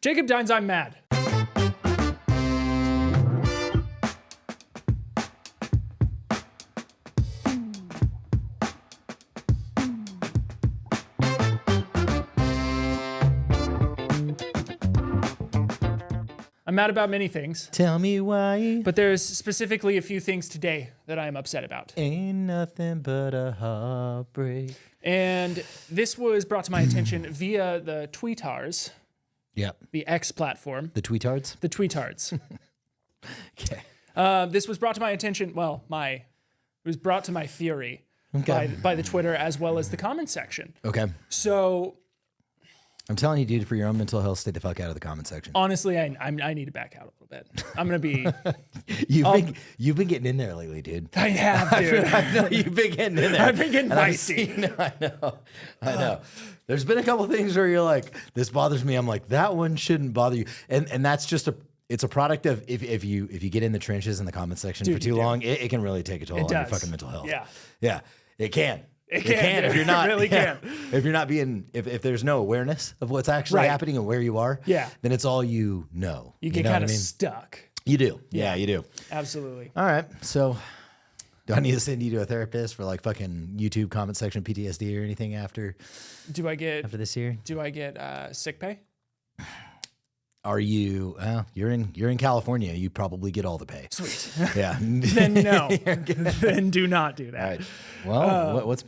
Jacob Dines, I'm mad. I'm mad about many things. Tell me why. But there's specifically a few things today that I am upset about. Ain't nothing but a heartbreak. And this was brought to my attention via the tweetars. Yep. The X platform. The tweetards? The tweetards. Okay. This was brought to my attention. Well, it was brought to my theory by the Twitter as well as the comment section. Okay. So I'm telling you, dude, for your own mental health, stay the fuck out of the comment section. Honestly, I need to back out a little bit. I'm gonna be. You've been getting in there lately, dude. I have, dude. I know you've been getting in there. I've been getting feisty. I know. There's been a couple things where you're like, this bothers me. I'm like, that one shouldn't bother you, and that's just it's a product of if you get in the trenches in the comment section for too long, it can really take a toll on your fucking mental health. Yeah, it can. It can if you're not. It really can. If you're not being, if there's no awareness of what's actually happening and where you are, then it's all you know. You get kind of stuck. You do. Yeah, you do. Absolutely. All right. So do I need to send you to a therapist for like fucking YouTube comment section PTSD or anything after this year? Do I get sick pay? Are you? You're in California. You probably get all the pay. Sweet. Yeah. Then no. Then do not do that. All right. Well, what's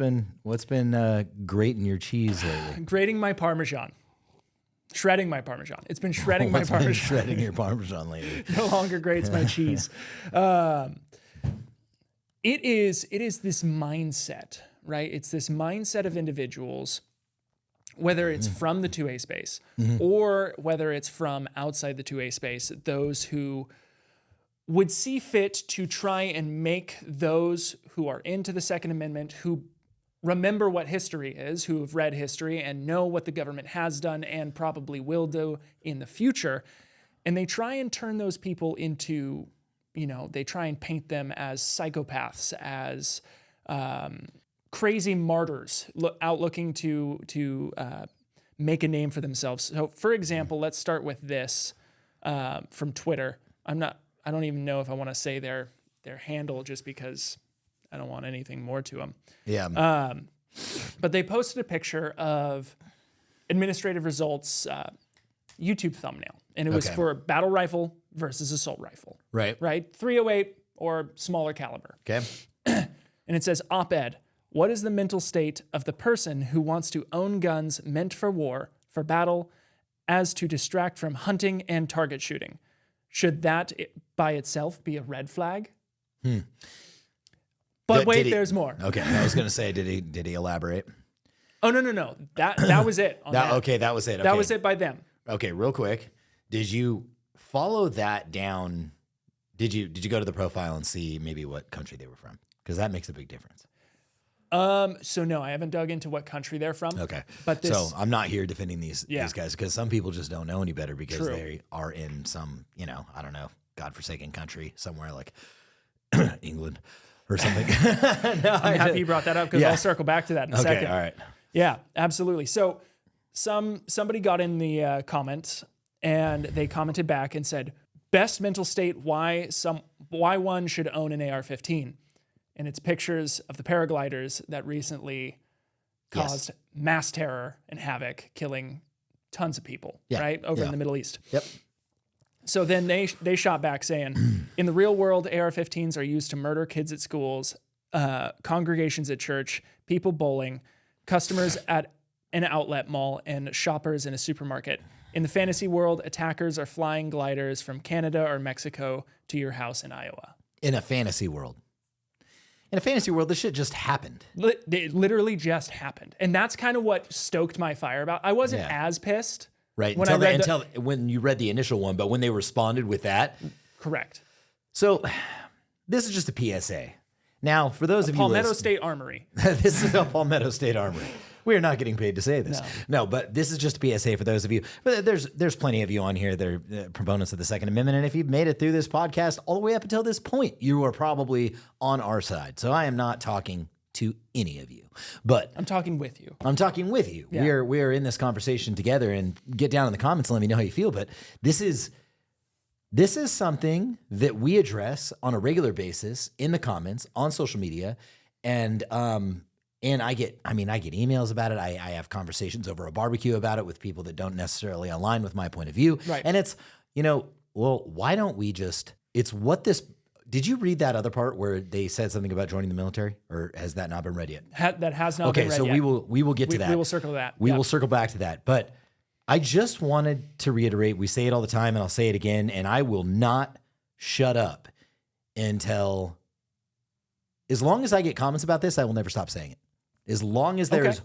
been grating your cheese lately? Grating my Parmesan. Shredding my Parmesan. It's been shredding my Parmesan. Been shredding your Parmesan lately. No longer grates my cheese. It is this mindset, right? It's this mindset of individuals, whether it's from the 2A space or whether it's from outside the 2A space, those who would see fit to try and make those who are into the Second Amendment, who remember what history is, who have read history and know what the government has done and probably will do in the future, and they try and turn those people into, they try and paint them as psychopaths, as crazy martyrs out looking to make a name for themselves. So, for example, let's start with this from Twitter. I don't even know if I want to say their handle just because I don't want anything more to them. Yeah. But they posted a picture of administrative results YouTube thumbnail, and it was for battle rifle versus assault rifle. Right. 308 or smaller caliber. Okay. And it says, op-ed, what is the mental state of the person who wants to own guns meant for war, for battle, as to distract from hunting and target shooting? Should that by itself be a red flag? But wait, there's more. Okay, I was going to say, did he elaborate? Oh, no. That was it. Okay, that was it. Okay. That was it by them. Okay, real quick. Did you follow that down? Did you go to the profile and see maybe what country they were from? Because that makes a big difference. So no, I haven't dug into what country they're from. Okay. But so I'm not here defending these guys because some people just don't know any better because they are in some, I don't know, godforsaken country somewhere like England or something. I'm happy you brought that up because I'll circle back to that in a second. All right. Yeah, absolutely. So somebody got in the comments and they commented back and said, best mental state, why one should own an AR-15. And it's pictures of the paragliders that recently caused mass terror and havoc, killing tons of people, right, over in the Middle East. Yep. So then they shot back saying, in the real world, AR-15s are used to murder kids at schools, congregations at church, people bowling, customers at an outlet mall, and shoppers in a supermarket. In the fantasy world, attackers are flying gliders from Canada or Mexico to your house in Iowa. In a fantasy world. In a fantasy world, this shit just happened. It literally just happened. And that's kind of what stoked my fire about. I wasn't as pissed. Right, when when you read the initial one, but when they responded with that. Correct. So this is just a PSA. Now, for those of you Palmetto State Armory. This is a Palmetto State Armory. We are not getting paid to say this. No, but this is just a PSA for those of you. But there's plenty of you on here that are proponents of the Second Amendment. And if you've made it through this podcast all the way up until this point, you are probably on our side. So I am not talking to any of you. But I'm talking with you. I'm talking with you. Yeah. We are in this conversation together, and get down in the comments and let me know how you feel. But this is something that we address on a regular basis in the comments on social media. And I get emails about it. I have conversations over a barbecue about it with people that don't necessarily align with my point of view. Right. And it's, well, why don't we just, did you read that other part where they said something about joining the military, or has that not been read yet? That has not been read yet. Okay, so we will get to that. We will circle that. We will circle back to that. But I just wanted to reiterate, we say it all the time and I'll say it again, and I will not shut up until, as long as I get comments about this, I will never stop saying it. As long as there's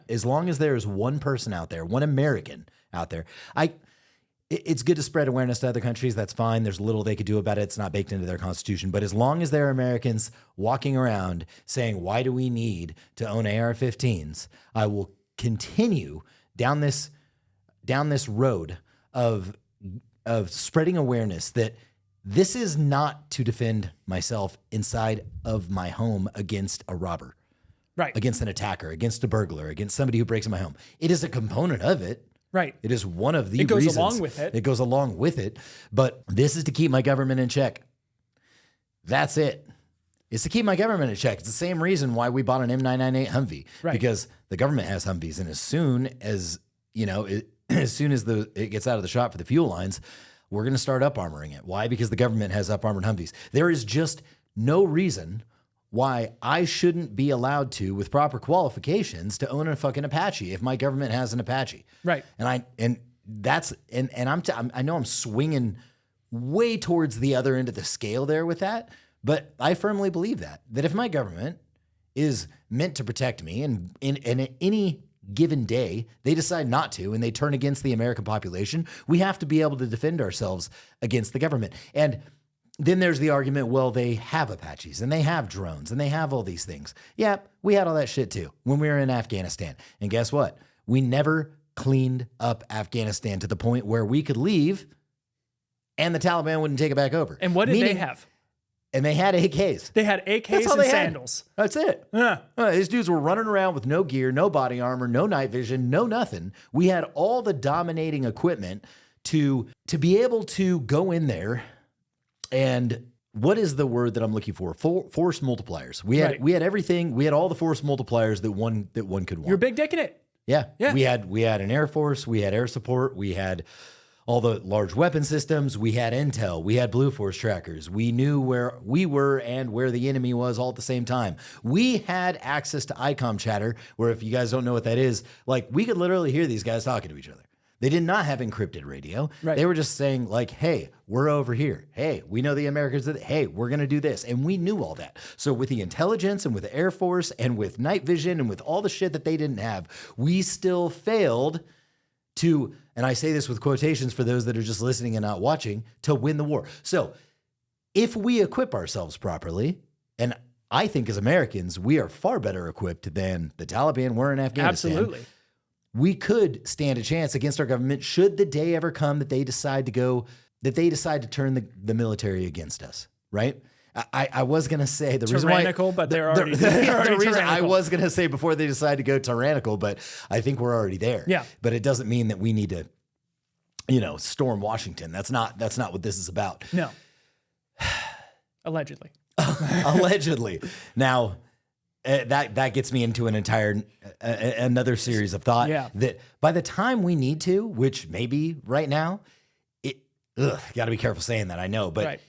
as long as there's one person out there, one American out there, it's good to spread awareness to other countries. That's fine. There's little they could do about it. It's not baked into their constitution. But as long as there are Americans walking around saying, why do we need to own AR-15s? I will continue down this road of spreading awareness that this is not to defend myself inside of my home against a robber, right? Against an attacker, against a burglar, against somebody who breaks in my home. It is a component of it. Right. It is one of the reasons. It goes along with it. It goes along with it. But this is to keep my government in check. That's it. It's to keep my government in check. It's the same reason why we bought an M998 Humvee. Right. Because the government has Humvees. And as soon as, it gets out of the shop for the fuel lines, we're going to start up armoring it. Why? Because the government has up armored Humvees. There is just no reason why I shouldn't be allowed to, with proper qualifications, to own a fucking Apache if my government has an Apache. Right. I know I'm swinging way towards the other end of the scale there with that, but I firmly believe that if my government is meant to protect me and in any given day they decide not to and they turn against the American population, we have to be able to defend ourselves against the government. And then there's the argument, well, they have Apaches and they have drones and they have all these things. Yeah, we had all that shit too when we were in Afghanistan. And guess what? We never cleaned up Afghanistan to the point where we could leave and the Taliban wouldn't take it back over. And what did they have? And they had AKs. They had AKs and sandals. That's it. Yeah. These dudes were running around with no gear, no body armor, no night vision, no nothing. We had all the dominating equipment to be able to go in there. And what is the word that I'm looking for? Force multipliers. We had everything. We had all the force multipliers that one could want. You're big dicking it. Yeah. We had an Air Force. We had air support. We had all the large weapon systems. We had intel. We had Blue Force trackers. We knew where we were and where the enemy was all at the same time. We had access to ICOM chatter, where if you guys don't know what that is, like we could literally hear these guys talking to each other. They did not have encrypted radio. Right. They were just saying like, hey, we're over here. Hey, we know the Americans did it. Hey, we're going to do this. And we knew all that. So with the intelligence and with the Air Force and with night vision and with all the shit that they didn't have, we still failed to, and I say this with quotations for those that are just listening and not watching, to win the war. So if we equip ourselves properly, and I think as Americans, we are far better equipped than the Taliban were in Afghanistan. Absolutely. We could stand a chance against our government should the day ever come that they decide to turn the military against us, right? I was going to say the reason why tyrannical, but they're already the reason tyrannical. I was going to say before they decide to go tyrannical, but I think we're already there. Yeah. But it doesn't mean that we need to, storm Washington. That's not what this is about. No. Allegedly. Allegedly. Now, that gets me into an entire another series of thought. Yeah. That by the time we need to, which maybe right now, got to be careful saying that. I know, but right.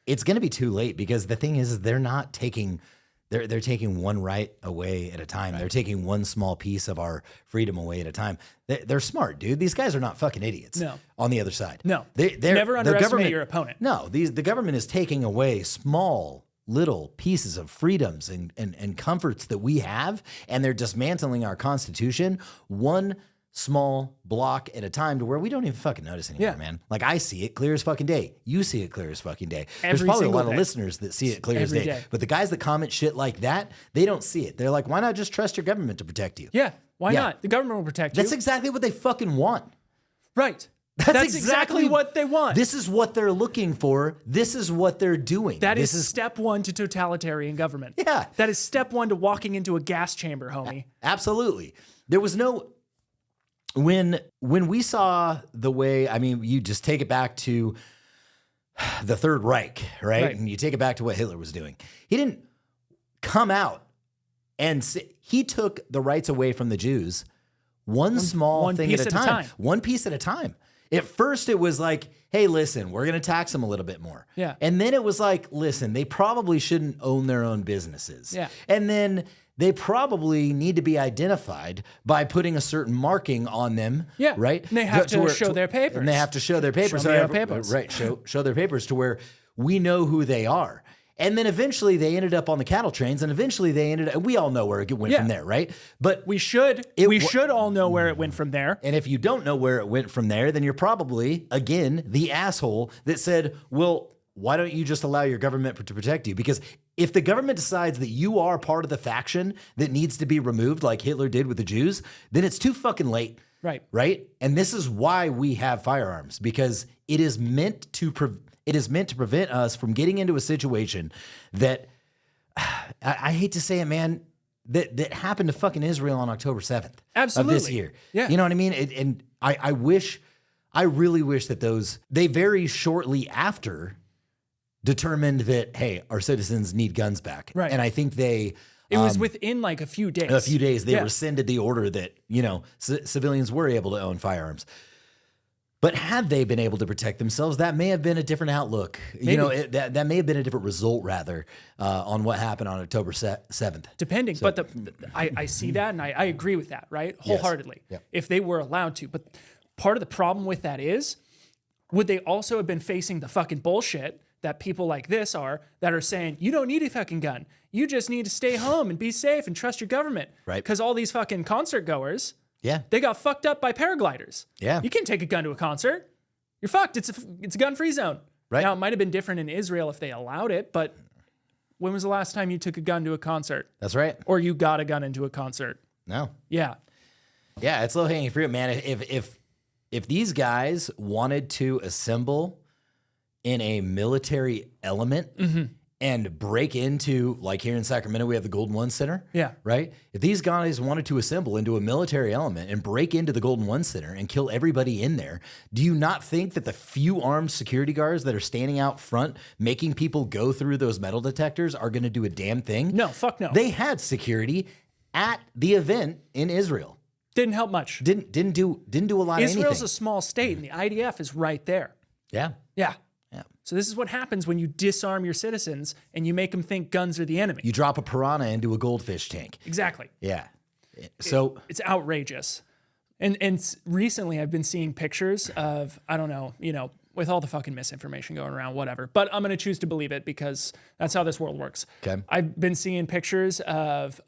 It's going to be too late, because the thing is they're not taking. They're taking one right away at a time. Right. They're taking one small piece of our freedom away at a time. They're smart, dude. These guys are not fucking idiots. No. On the other side. No. They're never underestimate your opponent. No. The government is taking away small little pieces of freedoms and comforts that we have, and they're dismantling our Constitution one small block at a time to where we don't even fucking notice anymore, man. Like I see it clear as fucking day. You see it clear as fucking day. There's probably a lot of listeners that see it clear as day. But the guys that comment shit like that, they don't see it. They're like, why not just trust your government to protect you? Yeah. Why not? The government will protect you. That's exactly what they fucking want. Right. That's exactly what they want. This is what they're looking for. This is what they're doing. That is step one to totalitarian government. Yeah. That is step one to walking into a gas chamber, homie. Absolutely. There was no... When we saw the way... I mean, you just take it back to the Third Reich, right? And you take it back to what Hitler was doing. He didn't come out and say... He took the rights away from the Jews one small thing at a time. One piece at a time. At first, it was like, hey, listen, we're going to tax them a little bit more. Yeah. And then it was like, listen, they probably shouldn't own their own businesses. Yeah. And then they probably need to be identified by putting a certain marking on them. Yeah. Right? And they have to show their papers. And they have to show their papers. Show me your papers. Right. Show their papers to where we know who they are. And then eventually they ended up on the cattle trains, and eventually they ended up, we all know where it went from there, right? But we should all know where it went from there. And if you don't know where it went from there, then you're probably, again, the asshole that said, well, why don't you just allow your government to protect you? Because if the government decides that you are part of the faction that needs to be removed, like Hitler did with the Jews, then it's too fucking late. Right. Right? And this is why we have firearms, because it is meant to prevent us from getting into a situation that, I hate to say it, man, that happened to fucking Israel on October 7th Absolutely. of this year. Yeah. You know what I mean? And I really wish that they very shortly after determined that, hey, our citizens need guns back. Right. And I think it was within like a few days. They rescinded the order that, civilians were able to own firearms. But had they been able to protect themselves, that may have been a different outlook. Maybe. That may have been a different result, rather, on what happened on October 7th. Depending. So, but I see that, and I agree with that, right? Wholeheartedly. Yes. Yep. If they were allowed to. But part of the problem with that is, would they also have been facing the fucking bullshit that people like this that are saying, you don't need a fucking gun. You just need to stay home and be safe and trust your government. Right. Because all these fucking concert goers... Yeah. They got fucked up by paragliders. Yeah. You can't take a gun to a concert. You're fucked. It's a gun-free zone. Right. Now, it might have been different in Israel if they allowed it, but when was the last time you took a gun to a concert? That's right. Or you got a gun into a concert? No. Yeah. Yeah, it's low-hanging fruit, man. If these guys wanted to assemble in a military element and break into, like here in Sacramento, we have the Golden One Center. Yeah. Right? If these guys wanted to assemble into a military element and break into the Golden One Center and kill everybody in there, do you not think that the few armed security guards that are standing out front making people go through those metal detectors are going to do a damn thing? No, fuck no. They had security at the event in Israel. Didn't help much. Didn't do a lot of anything. Israel's a small state, and the IDF is right there. Yeah. Yeah. Yeah. So this is what happens when you disarm your citizens and you make them think guns are the enemy. You drop a piranha into a goldfish tank. Exactly. Yeah. So it's outrageous. And recently I've been seeing pictures of, I don't know, with all the fucking misinformation going around, whatever. But I'm going to choose to believe it because that's how this world works. Okay. I've been seeing pictures of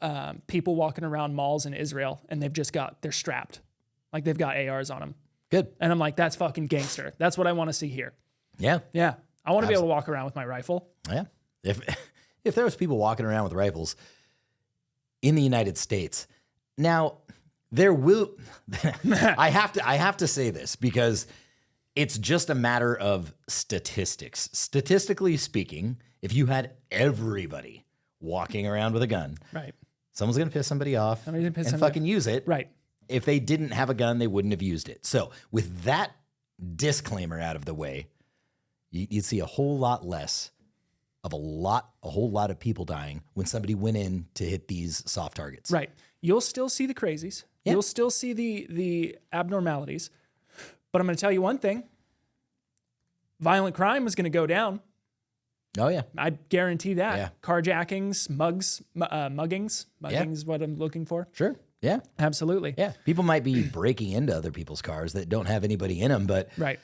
people walking around malls in Israel and they're strapped. Like they've got ARs on them. Good. And I'm like, that's fucking gangster. That's what I want to see here. Yeah. Yeah. I want to be able to walk around with my rifle. Yeah. If there was people walking around with rifles in the United States, now there will, I have to say this because it's just a matter of statistics. Statistically speaking, if you had everybody walking around with a gun, right, someone's going to piss somebody off and fucking use it. Right. If they didn't have a gun, they wouldn't have used it. So with that disclaimer out of the way, you'd see a whole lot less of a whole lot of people dying when somebody went in to hit these soft targets. Right. You'll still see the crazies. Yeah. You'll still see the abnormalities. But I'm going to tell you one thing. Violent crime is going to go down. Oh, yeah. I guarantee that. Yeah. Carjackings, muggings. Mugging is what I'm looking for. Sure. Yeah. Absolutely. Yeah. People might be breaking into other people's cars that don't have anybody in them, but right.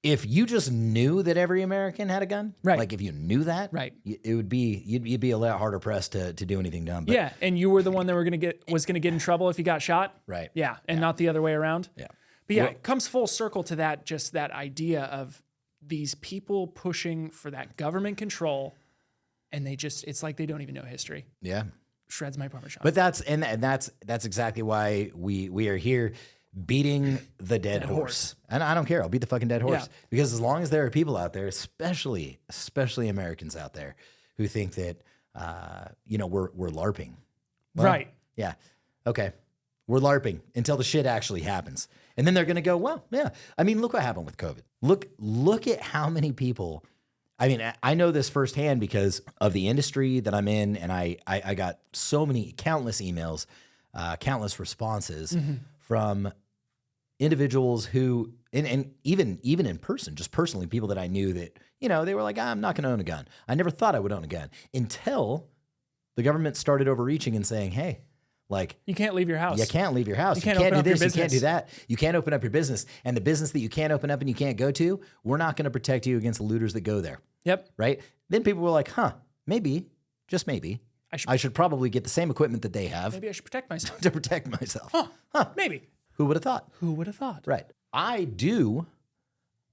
If you just knew that every American had a gun, right. Like if you knew that, right. It would be you'd be a lot harder pressed to do anything dumb. But, yeah, and you were the one that was going to get in trouble if you got shot, right? Yeah, and not the other way around. Yeah, but yeah, it comes full circle to that. Just that idea of these people pushing for that government control, and it's like they don't even know history. Yeah, shreds my Parmesan. But that's exactly why we are here. beating the dead horse. And I don't care. I'll beat the fucking dead horse. Yeah. Because as long as there are people out there, especially Americans out there, who think that, we're LARPing. Well, Right. Yeah. Okay. We're LARPing until the shit actually happens. And then they're going to go, well, yeah. I mean, look what happened with COVID. Look at how many people. I mean, I know this firsthand because of the industry that I'm in. And I got countless emails, countless responses from individuals who, and even in person, just personally, people that I knew that, they were like, I'm not going to own a gun. I never thought I would own a gun until the government started overreaching and saying, hey, like, You can't leave your house. you can't leave your house. You can't can't open do up your this. You can't do business. that. You can't open up your business. And the business that you can't open up and you can't go to, we're not going to protect you against the looters that go there. Yep. Right? Then people were like, maybe, just maybe, I should probably get the same equipment that they have Maybe I should protect myself. to protect myself. Maybe. Who would have thought? Who would have thought? Right. I do.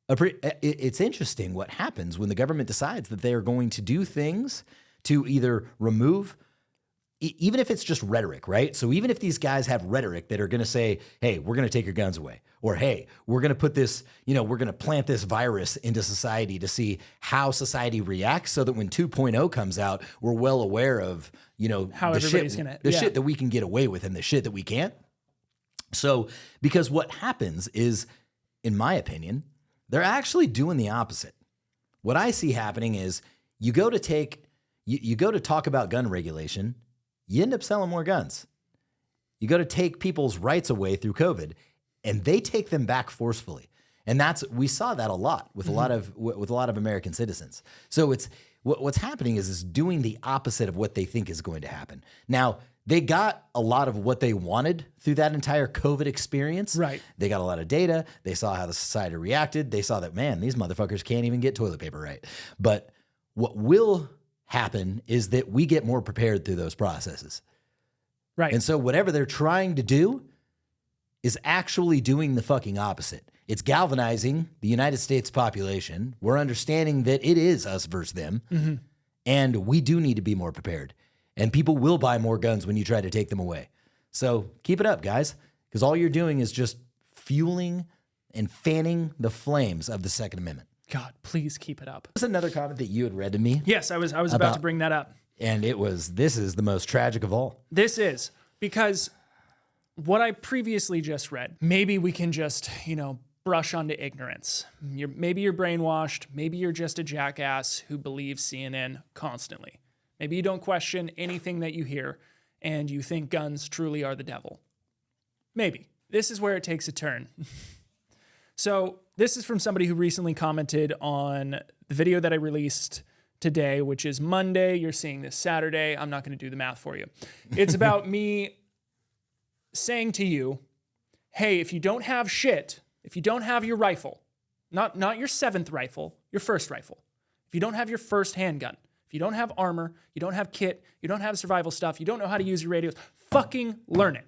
It's interesting what happens when the government decides that they are going to do things to either remove, even if it's just rhetoric, right? So even if these guys have rhetoric that are going to say, hey, we're going to take your guns away, or hey, we're going to put this, we're going to plant this virus into society to see how society reacts so that when 2.0 comes out, we're well aware of, How everybody's gonna- shit that we can get away with and the shit that we can't. So, because what happens is, in my opinion, they're actually doing the opposite. What I see happening is you go to talk about gun regulation, you end up selling more guns. You go to take people's rights away through COVID, and they take them back forcefully. And we saw that a lot with a lot of American citizens. So what's happening is doing the opposite of what they think is going to happen. Now, they got a lot of what they wanted through that entire COVID experience. Right. They got a lot of data. They saw how the society reacted. They saw that, man, these motherfuckers can't even get toilet paper right. But what will happen is that we get more prepared through those processes. Right. And so whatever they're trying to do is actually doing the fucking opposite. It's galvanizing the United States population. We're understanding that it is us versus them. And we do need to be more prepared. And people will buy more guns when you try to take them away. So keep it up, guys, because all you're doing is just fueling and fanning the flames of the Second Amendment. God, please keep it up. There's another comment that you had read to me. Yes, I was about to bring that up. And this is the most tragic of all. This is because what I previously just read, maybe we can just, brush onto ignorance. Maybe you're brainwashed. Maybe you're just a jackass who believes CNN constantly. Maybe you don't question anything that you hear and you think guns truly are the devil. Maybe. This is where it takes a turn. So this is from somebody who recently commented on the video that I released today, which is Monday. You're seeing this Saturday. I'm not going to do the math for you. It's about me saying to you, hey, if you don't have shit, if you don't have your rifle, not your 7th rifle, your first rifle, if you don't have your first handgun, if you don't have armor, you don't have kit, you don't have survival stuff, you don't know how to use your radios, fucking learn it.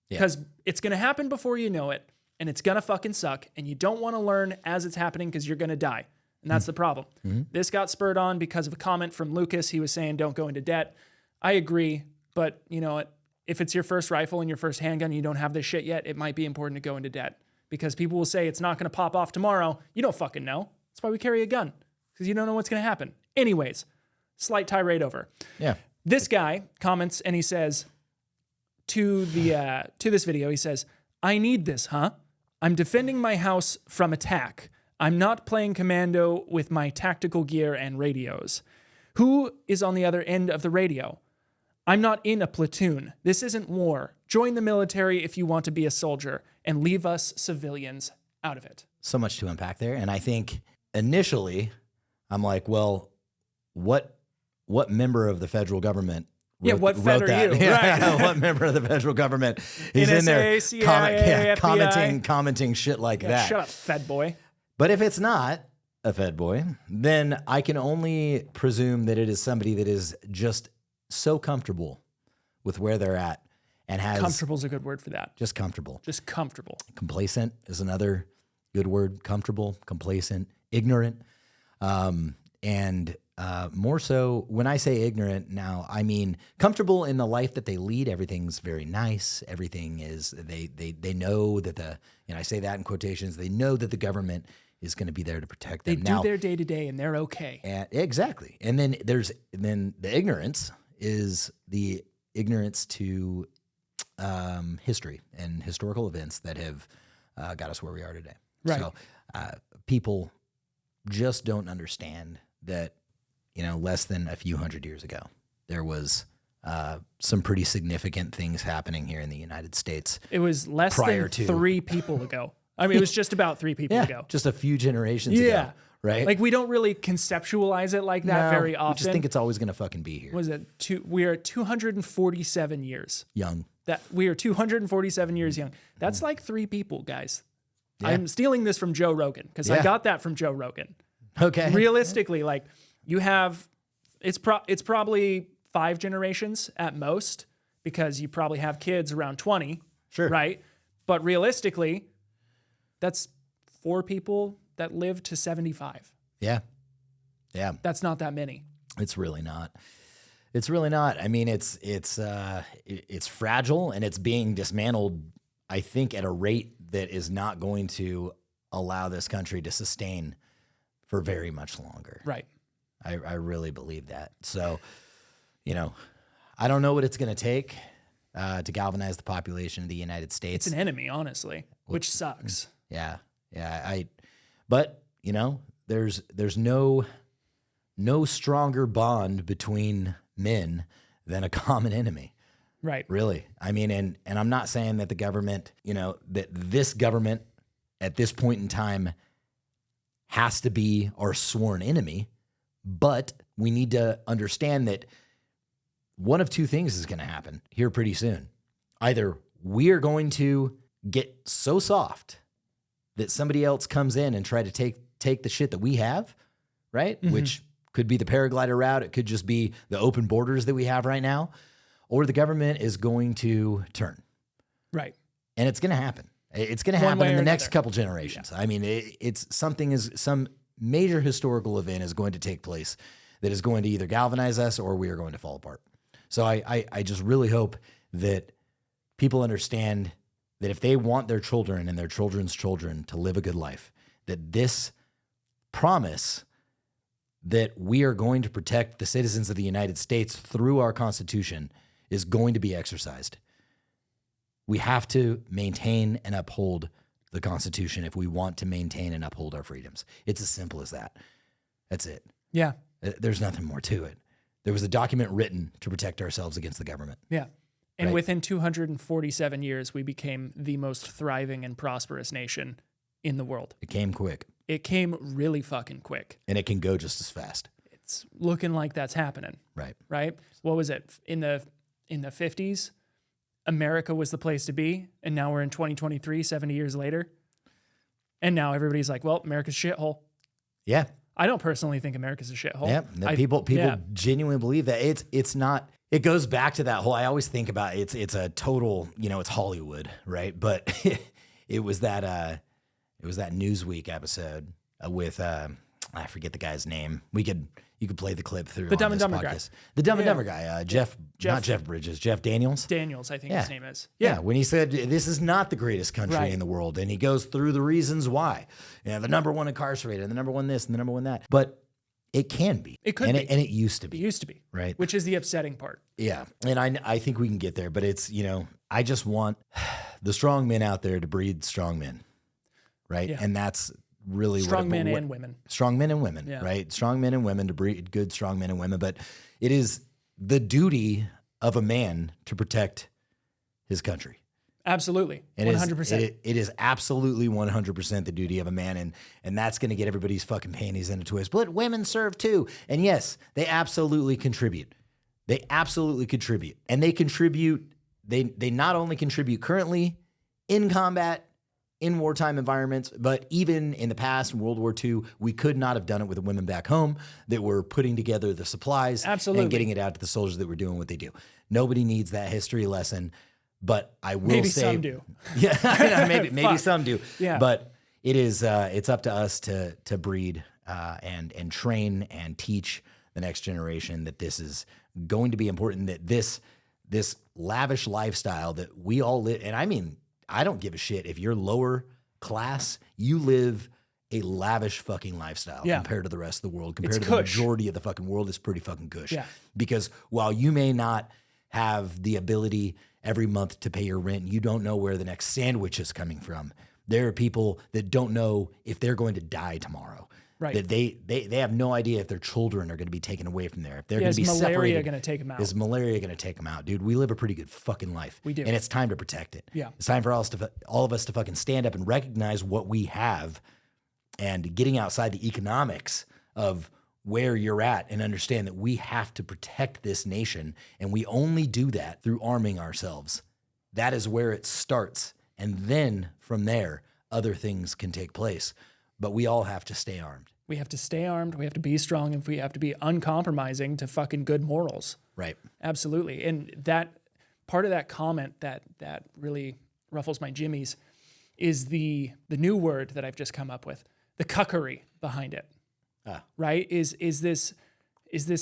Because it's going to happen before you know it, and it's going to fucking suck, and you don't want to learn as it's happening because you're going to die. And that's the problem. This got spurred on because of a comment from Lucas. He was saying, don't go into debt. I agree, but you know what? If it's your first rifle and your first handgun and you don't have this shit yet, it might be important to go into debt. Because people will say it's not going to pop off tomorrow. You don't fucking know. That's why we carry a gun. Because you don't know what's going to happen. Anyways, slight tirade over. Yeah. This guy comments and he says to this video, he says, I need this, huh? I'm defending my house from attack. I'm not playing commando with my tactical gear and radios. Who is on the other end of the radio? I'm not in a platoon. This isn't war. Join the military if you want to be a soldier and leave us civilians out of it. So much to unpack there. And I think initially I'm like, well, what member of the federal government what fed wrote are that? you? Right. What member of the federal government is NSA, in there CIA, FBI. commenting shit like that? Shut up, Fed boy. But if it's not a Fed boy, then I can only presume that it is somebody that is just so comfortable with where they're at and has Comfortable is a good word for that. just comfortable. Just comfortable. Complacent is another good word. Comfortable, complacent, ignorant. And more so when I say ignorant now, I mean comfortable in the life that they lead. Everything's very nice. Everything is, they know that I say that in quotations, they know that the government is going to be there to protect them. They do their day to day and they're okay. Exactly. And then the ignorance is the ignorance to history and historical events that have got us where we are today. Right. So people just don't understand that, less than a few hundred years ago, there was some pretty significant things happening here in the United States. It was less than 3 people ago. I mean, it was just about 3 people ago. Just a few generations ago. Right? Like, we don't really conceptualize it like that very often. We just think it's always going to fucking be here. Was it we are 247 years young. We are 247 years young. That's like 3 people, guys. Yeah. I'm stealing this from Joe Rogan because I got that from Joe Rogan. Okay. Realistically, like, you have, it's probably 5 generations at most, because you probably have kids around 20. Sure. Right? But realistically, that's 4 people that live to 75. Yeah. Yeah. That's not that many. It's really not. It's really not. I mean, it's fragile and it's being dismantled, I think, at a rate that is not going to allow this country to sustain for very much longer. Right. I really believe that. So, I don't know what it's going to take to galvanize the population of the United States. It's an enemy, honestly, which sucks. Yeah. Yeah. But there's no stronger bond between men than a common enemy. Right. Really. I mean, and I'm not saying that the government, that this government at this point in time has to be our sworn enemy, but we need to understand that one of 2 things is going to happen here pretty soon. Either we are going to get so soft that somebody else comes in and try to take the shit that we have, right? Mm-hmm. Which could be the paraglider route. It could just be the open borders that we have right now. Or the government is going to turn. Right. And it's going to happen. It's going to happen in the next couple generations. Yeah. I mean, some major historical event is going to take place that is going to either galvanize us or we are going to fall apart. So I just really hope that people understand that if they want their children and their children's children to live a good life, that this promise that we are going to protect the citizens of the United States through our Constitution is going to be exercised. We have to maintain and uphold the Constitution if we want to maintain and uphold our freedoms. It's as simple as that. That's it. Yeah. There's nothing more to it. There was a document written to protect ourselves against the government. Yeah. And within 247 years, we became the most thriving and prosperous nation in the world. It came quick. It came really fucking quick. And it can go just as fast. It's looking like that's happening. Right. Right? What was it? In the 50s, America was the place to be. And now we're in 2023, 70 years later. And now everybody's like, well, America's a shithole. Yeah. I don't personally think America's a shithole. Yeah. People genuinely believe that. It's not. It goes back to that whole, I always think about it's a total, it's Hollywood, right? But it was that Newsweek episode with I forget the guy's name. You could play the clip through the Dumb and Dumber guy. The Dumb and Dumber guy, not Jeff Bridges, Jeff Daniels. Daniels, I think his name is. Yeah, when he said this is not the greatest country in the world, and he goes through the reasons why. The number one incarcerated, and the number one this, and the number one that. But it can be. It could be. And it used to be. It used to be. Right. Which is the upsetting part. Yeah. And I think we can get there, but it's, I just want the strong men out there to breed strong men. Right. Yeah. And that's really strong men and women. Strong men and women, right? Strong men and women to breed good strong men and women. But it is the duty of a man to protect his country. Absolutely. 100%. It is absolutely 100% the duty of a man. And that's going to get everybody's fucking panties in a twist. But women serve too. And yes, they absolutely contribute. They absolutely contribute. And they contribute. They not only contribute currently in combat, in wartime environments, but even in the past, in World War II, we could not have done it with the women back home that were putting together the supplies and getting it out to the soldiers that were doing what they do. Nobody needs that history lesson, but I will say... Maybe some do. Yeah, maybe some do. Yeah. But it is it's up to us to breed and train and teach the next generation that this is going to be important, that this lavish lifestyle that we all live, and I mean, I don't give a shit if you're lower class, you live a lavish fucking lifestyle compared to the rest of the world, compared to the majority of the fucking world. Is pretty fucking cush. Yeah. Because while you may not have the ability every month to pay your rent, you don't know where the next sandwich is coming from. There are people that don't know if they're going to die tomorrow. Right. That they have no idea if their children are going to be taken away from there. If they're going to be separated. Is malaria going to take them out? Is malaria going to take them out? Dude, we live a pretty good fucking life. We do. And it's time to protect it. Yeah. It's time for all of us to fucking stand up and recognize what we have, and getting outside the economics of where you're at, and understand that we have to protect this nation, and we only do that through arming ourselves. That is where it starts. And then from there, other things can take place. But we all have to stay armed. We have to stay armed. We have to be strong, and we have to be uncompromising to fucking good morals. Right. Absolutely. And that part of that comment that really ruffles my jimmies is the new word that I've just come up with, the cuckery behind it. Right? Is this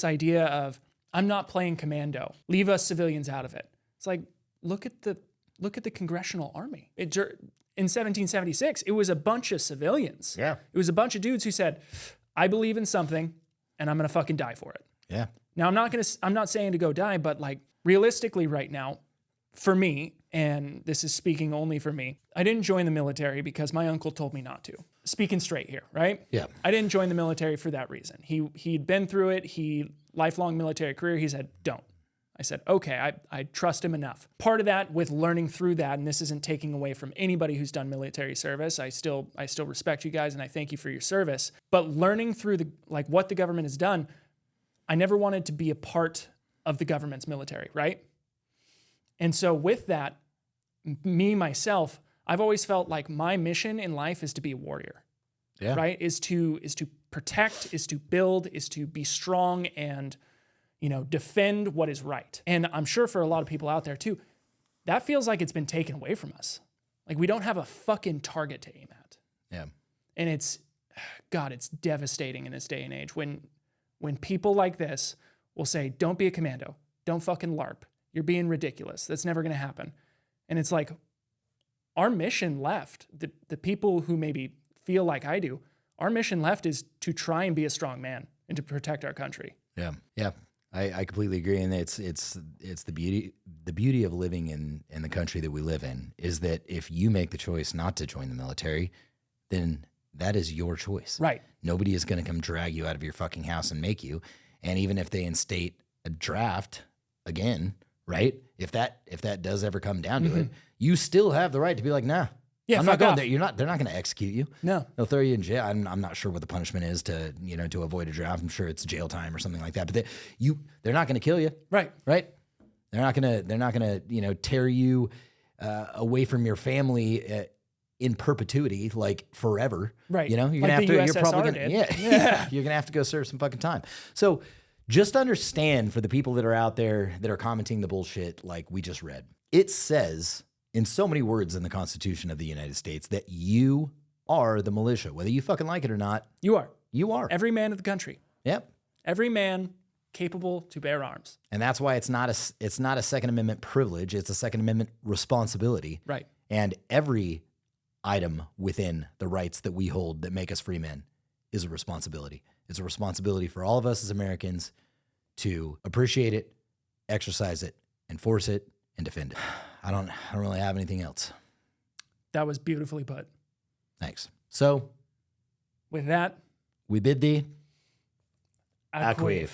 idea of, I'm not playing commando. Leave us civilians out of it. It's like, look at the Congressional Army. In 1776, it was a bunch of civilians. Yeah. It was a bunch of dudes who said, I believe in something and I'm going to fucking die for it. Yeah. Now, I'm not saying to go die, but like realistically right now, for me, and this is speaking only for me, I didn't join the military because my uncle told me not to. Speaking straight here, right? Yeah. I didn't join the military for that reason. He'd been through it. Lifelong military career. He said, don't. I said, okay, I trust him enough. Part of that with learning through that, and this isn't taking away from anybody who's done military service. I still respect you guys and I thank you for your service. But learning through what the government has done, I never wanted to be a part of the government's military, right? And so with that, myself, I've always felt like my mission in life is to be a warrior. Yeah. Right? Is to protect, is to build, is to be strong and defend what is right. And I'm sure for a lot of people out there too, that feels like it's been taken away from us. Like we don't have a fucking target to aim at. Yeah. And it's devastating in this day and age when people like this will say, don't be a commando, don't fucking LARP. You're being ridiculous. That's never going to happen. And it's like our mission left, the people who maybe feel like I do, our mission left is to try and be a strong man and to protect our country. Yeah. Yeah. I completely agree. And it's the beauty of living in the country that we live in is that if you make the choice not to join the military, then that is your choice. Right. Nobody is going to come drag you out of your fucking house and make you. And even if they instate a draft again, right? If that does ever come down to it, you still have the right to be like, nah. Yeah, I'm not going there. They're not going to execute you. No. They'll throw you in jail. I'm not sure what the punishment is to avoid a draft. I'm sure it's jail time or something like that. But they're not going to kill you. Right. Right. They're not going to tear you away from your family in perpetuity, like forever. Right. You're like gonna have to. You're USSR probably did. Yeah. You're gonna have to go serve some fucking time. So just understand, for the people that are out there that are commenting the bullshit like we just read, it says in so many words in the Constitution of the United States that you are the militia, whether you fucking like it or not. You are. You are. Every man of the country. Yep. Every man capable to bear arms. And that's why it's not a Second Amendment privilege. It's a Second Amendment responsibility. Right. And every item within the rights that we hold that make us free men is a responsibility. It's a responsibility for all of us as Americans to appreciate it, exercise it, enforce it, and defend it. I don't really have anything else. That was beautifully put. Thanks. So, with that, we bid thee Aquaeve.